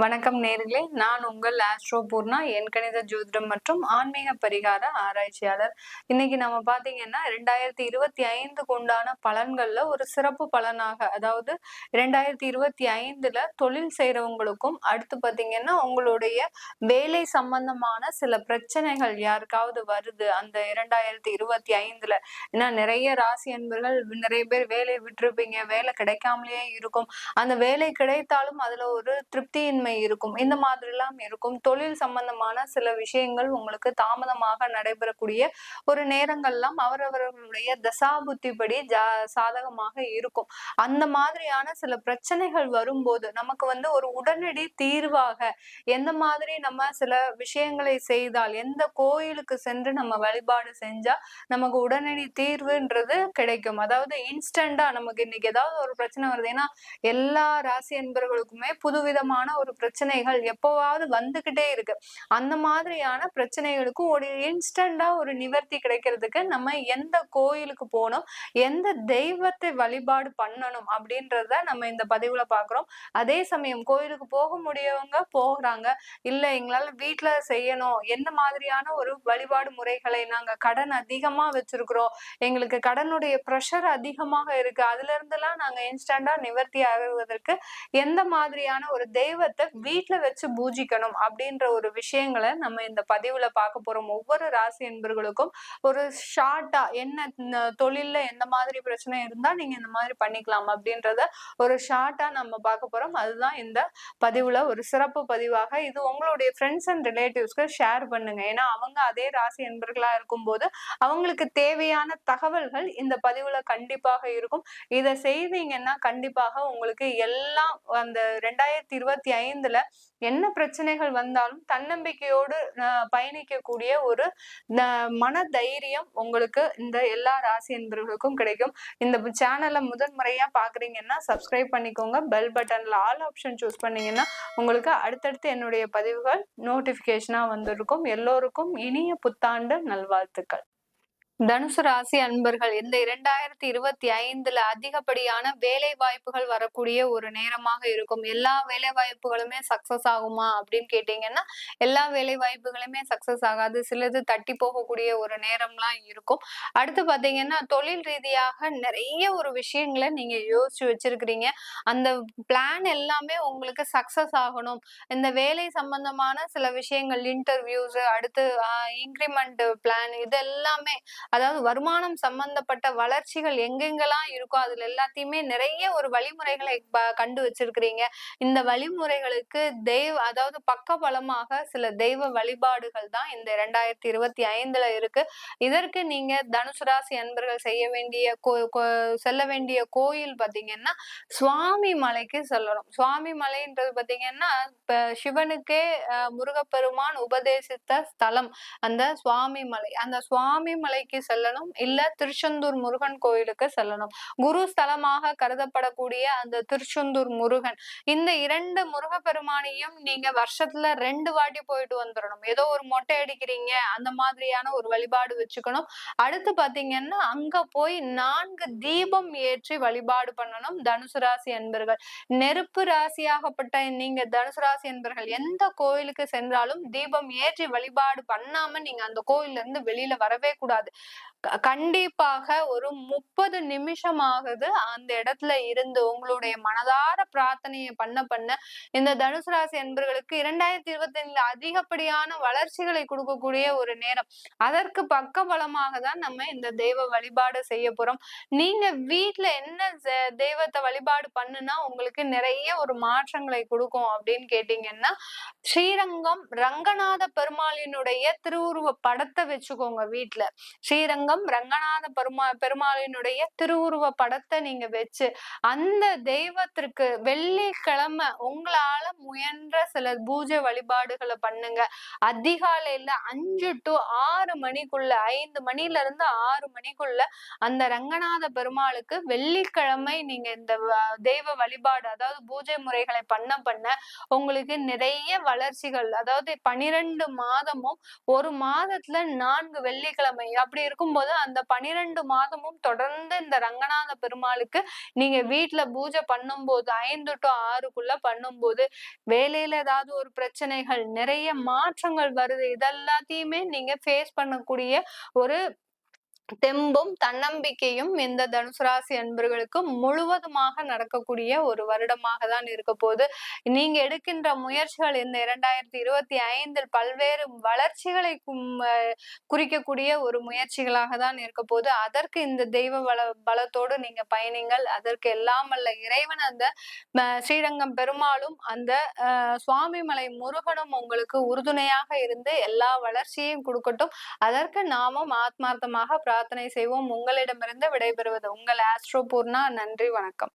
வணக்கம் நேர்களே, நான் உங்கள் ஆஸ்ட்ரோ பூர்ணா, எண்கணித ஜோதிடம் மற்றும் ஆன்மீக பரிகார ஆராய்ச்சியாளர். இன்னைக்கு நம்ம பாத்தீங்கன்னா 2025க்கு உண்டான பலன்கள்ல ஒரு சிறப்பு பலனாக, அதாவது 2025ல தொழில் செய்யறவங்களுக்கும், அடுத்து பாத்தீங்கன்னா உங்களுடைய வேலை சம்பந்தமான சில பிரச்சனைகள் யாருக்காவது வருது அந்த 2025ல. ஏன்னா நிறைய ராசி அன்பர்கள் நிறைய பேர் வேலையை விட்டுருப்பீங்க, வேலை கிடைக்காமலேயே இருக்கும். அந்த வேலை கிடைத்தாலும் அதுல ஒரு திருப்தியின்மை இருக்கும். இந்த மாதிரி எல்லாம் இருக்கும். தொழில் சம்பந்தமான சில விஷயங்கள் உங்களுக்கு தாமதமாக நடைபெறக்கூடிய ஒரு நேரங்கள்லாம் அவரவர்களுடைய தசாபுத்திப்படி சாதகமாக இருக்கும். அந்த மாதிரியான சில பிரச்சனைகள் வரும்போது நமக்கு ஒரு உடனடி தீர்வாக எந்த மாதிரி நம்ம சில விஷயங்களை செய்தால், எந்த கோயிலுக்கு சென்று நம்ம வழிபாடு செஞ்சா நமக்கு உடனடி தீர்வுன்றது கிடைக்கும். அதாவது இன்ஸ்டண்டா நமக்கு இன்னைக்கு ஏதாவது ஒரு பிரச்சனை வருது. ஏன்னா எல்லா ராசி என்பர்களுக்குமே புதுவிதமான ஒரு பிரச்சனைகள் எப்பவாவது வந்துகிட்டே இருக்கு. அந்த மாதிரியான பிரச்சனைகளுக்கு ஒரு இன்ஸ்டண்டா ஒரு நிவர்த்தி கிடைக்கிறதுக்கு நம்ம எந்த கோயிலுக்கு போகணும், எந்த தெய்வத்தை வழிபாடு பண்ணணும் அப்படின்றத நம்ம இந்த பதிவுல பாக்குறோம். அதே சமயம் கோயிலுக்கு போக முடியவங்க போகிறாங்க, இல்ல எங்களால வீட்டுல செய்யணும், என்ன மாதிரியான ஒரு வழிபாடு முறைகளை, நாங்க கடன் அதிகமா வச்சிருக்கிறோம், எங்களுக்கு கடனுடைய பிரஷர் அதிகமாக இருக்கு, அதுல இருந்தெல்லாம் நாங்க இன்ஸ்டண்டா நிவர்த்தி ஆகுவதற்கு எந்த மாதிரியான ஒரு தெய்வத்தை வீட்டுல வச்சு பூஜிக்கணும் அப்படின்ற ஒரு விஷயங்களை நம்ம இந்த பதிவுல பார்க்க போறோம். ஒவ்வொரு ராசி என்பர்களுக்கும் ஒரு ஷார்ட்டா என்ன தொழில்ல எந்த மாதிரி பிரச்சனை இருந்தா நீங்க இந்த மாதிரி பண்ணிக்கலாம் அப்படின்றத ஒரு ஷார்ட்டா நம்ம பார்க்க போறோம். அதுதான் இந்த பதிவுல ஒரு சிறப்பு பதிவாக. இது உங்களுடைய ஃப்ரெண்ட்ஸ் அண்ட் ரிலேட்டிவ்ஸ்க்கு ஷேர் பண்ணுங்க. ஏன்னா அவங்க அதே ராசி என்பர்களா இருக்கும்போது அவங்களுக்கு தேவையான தகவல்கள் இந்த பதிவுல கண்டிப்பாக இருக்கும். இதை செய்தீங்கன்னா கண்டிப்பாக உங்களுக்கு எல்லாம் அந்த 2025ல என்ன பிரச்சனைகள் வந்தாலும் தன்னம்பிக்கையோடு பயணிக்கக்கூடிய ஒரு மன தைரியம் உங்களுக்கு இந்த எல்லா ராசி என்பவர்களுக்கும் கிடைக்கும். இந்த சேனலை முதன்முறையா பாக்குறீங்கன்னா சப்ஸ்கிரைப் பண்ணிக்கோங்க. பெல் பட்டன்ல ஆல் ஆப்ஷன் சூஸ் பண்ணீங்கன்னா உங்களுக்கு அடுத்தடுத்து என்னுடைய பதிவுகள் நோட்டிபிகேஷனா வந்திருக்கும். எல்லோருக்கும் இனிய புத்தாண்டு நல்வாழ்த்துக்கள். தனுசு ராசி அன்பர்கள், இந்த 2025ல அதிகப்படியான வேலை வாய்ப்புகள் வரக்கூடிய ஒரு நேரமாக இருக்கும். எல்லா வேலை வாய்ப்புகளுமே சக்சஸ் ஆகுமா அப்படின்னு கேட்டீங்கன்னா எல்லா வேலை வாய்ப்புகளுமே சக்சஸ் ஆகாது. சிலது தட்டி போகக்கூடிய ஒரு நேரம்லாம் இருக்கும். அடுத்து பாத்தீங்கன்னா தொழில் ரீதியாக நிறைய ஒரு விஷயங்களை நீங்க யோசிச்சு வச்சிருக்கிறீங்க. அந்த பிளான் எல்லாமே உங்களுக்கு சக்சஸ் ஆகணும். இந்த வேலை சம்பந்தமான சில விஷயங்கள், இன்டர்வியூஸ், அடுத்து இன்கிரிமெண்ட் பிளான், இது எல்லாமே, அதாவது வருமானம் சம்பந்தப்பட்ட வளர்ச்சிகள் எங்கெங்கெல்லாம் இருக்கோ அதுல எல்லாத்தையுமே நிறைய ஒரு வழிமுறைகளை கண்டு வச்சிருக்கிறீங்க. இந்த வழிமுறைகளுக்கு அதாவது பக்க பலமாக சில தெய்வ வழிபாடுகள் தான் இந்த 2025ல இருக்கு. இதற்கு நீங்க தனுசு ராசி அன்பர்கள் செய்ய வேண்டிய செல்ல வேண்டிய கோயில் பாத்தீங்கன்னா சுவாமி மலைக்கு செல்லணும். சுவாமி மலைன்றது பாத்தீங்கன்னா இப்ப சிவனுக்கே முருகப்பெருமான் உபதேசித்த ஸ்தலம் அந்த சுவாமி மலை. அந்த சுவாமி மலைக்கு செல்லணும், இல்ல திருச்செந்தூர் முருகன் கோயிலுக்கு செல்லணும். குரு ஸ்தலமாக கருதப்படக்கூடிய அந்த திருச்செந்தூர் முருகன், இந்த 2 முருகப்பெருமானையும் நீங்க வருஷத்துல 2 வாட்டி போயிட்டு வந்துடணும். ஏதோ ஒரு மொட்டை அடிக்கிறீங்க அந்த மாதிரியான ஒரு வழிபாடு வச்சுக்கணும். அடுத்து பாத்தீங்கன்னா அங்க போய் 4 தீபம் ஏற்றி வழிபாடு பண்ணணும். தனுசு ராசி அன்பர்கள், நெருப்பு ராசியாகப்பட்ட நீங்க தனுசு ராசி அன்பர்கள் எந்த கோயிலுக்கு சென்றாலும் தீபம் ஏற்றி வழிபாடு பண்ணாம நீங்க அந்த கோயில்ல இருந்து வெளியில வரவே கூடாது. கண்டிப்பாக ஒரு 30 நிமிஷமாகுது அந்த இடத்துல இருந்து உங்களுடைய மனதார பிரார்த்தனையை பண்ண இந்த தனுசு ராசி என்பர்களுக்கு 2025 அதிகப்படியான வளர்ச்சிகளை கொடுக்கக்கூடிய ஒரு நேரம். அதற்கு பக்க பலமாக தான் நம்ம இந்த தெய்வ வழிபாடு செய்ய போறோம். நீங்க வீட்டுல என்ன தெய்வத்தை வழிபாடு பண்ணுனா உங்களுக்கு நிறைய ஒரு மாற்றங்களை கொடுக்கும் அப்படின்னு கேட்டீங்கன்னா, ஸ்ரீரங்கம் ரங்கநாத பெருமாளினுடைய திருவுருவ படத்தை வச்சுக்கோங்க வீட்டுல. ஸ்ரீரங்கம் ரங்கநாத பெருமாளினுடைய திருவுருவ படத்தை நீங்க வச்சு அந்த தெய்வத்திற்கு வெள்ளிக்கிழமை உங்களால முயன்ற சில பூஜை வழிபாடுகளை பண்ணுங்க. அதிகாலையில 5 to 6 மணிக்குள்ள, 5 மணில இருந்து 6 மணிக்குள்ள அந்த ரங்கநாத பெருமாளுக்கு வெள்ளிக்கிழமை நீங்க இந்த தெய்வ வழிபாடு, அதாவது பூஜை முறைகளை பண்ண உங்களுக்கு நிறைய வளர்ச்சிகள், அதாவது 12 மாதமும் ஒரு மாதத்துல 4 வெள்ளிக்கிழமை அப்படி அப்படி இருக்கும்போது அந்த 12 மாதமும் தொடர்ந்து இந்த ரங்கநாத பெருமாளுக்கு நீங்க வீட்டுல பூஜை பண்ணும்போது 5 to 6க்குள்ள பண்ணும்போது வேலையில ஏதாவது ஒரு பிரச்சனைகள் நிறைய மாற்றங்கள் வருது. இதெல்லாத்தையுமே நீங்க ஃபேஸ் பண்ணக்கூடிய ஒரு தெம்பும் தன்னம்பிக்கையும் இந்த தனுசு ராசி அன்பர்களுக்கு முழுவதுமாக நடக்கக்கூடிய ஒரு வருடமாக தான் இருக்க போகுது. நீங்க எடுக்கின்ற முயற்சிகள் இந்த 2025 பல்வேறு வளர்ச்சிகளை குறிக்கக்கூடிய ஒரு முயற்சிகளாக தான் இருக்க போகுது. அதற்கு இந்த தெய்வ பலத்தோடு நீங்க பயணிங்கள். அதற்கு எல்லாம் வல்ல இறைவன் அந்த ஸ்ரீரங்கம் பெருமாளும் அந்த சுவாமிமலை முருகனும் உங்களுக்கு உறுதுணையாக இருந்து எல்லா வளர்ச்சியையும் கொடுக்கட்டும். அதற்கு நாமும் ஆத்மார்த்தமாக பிரார்த்தனை செய்வோம். உங்களிடமிருந்து விடைபெறுவது உங்கள் ஆஸ்ட்ரோ பூர்ணா. நன்றி, வணக்கம்.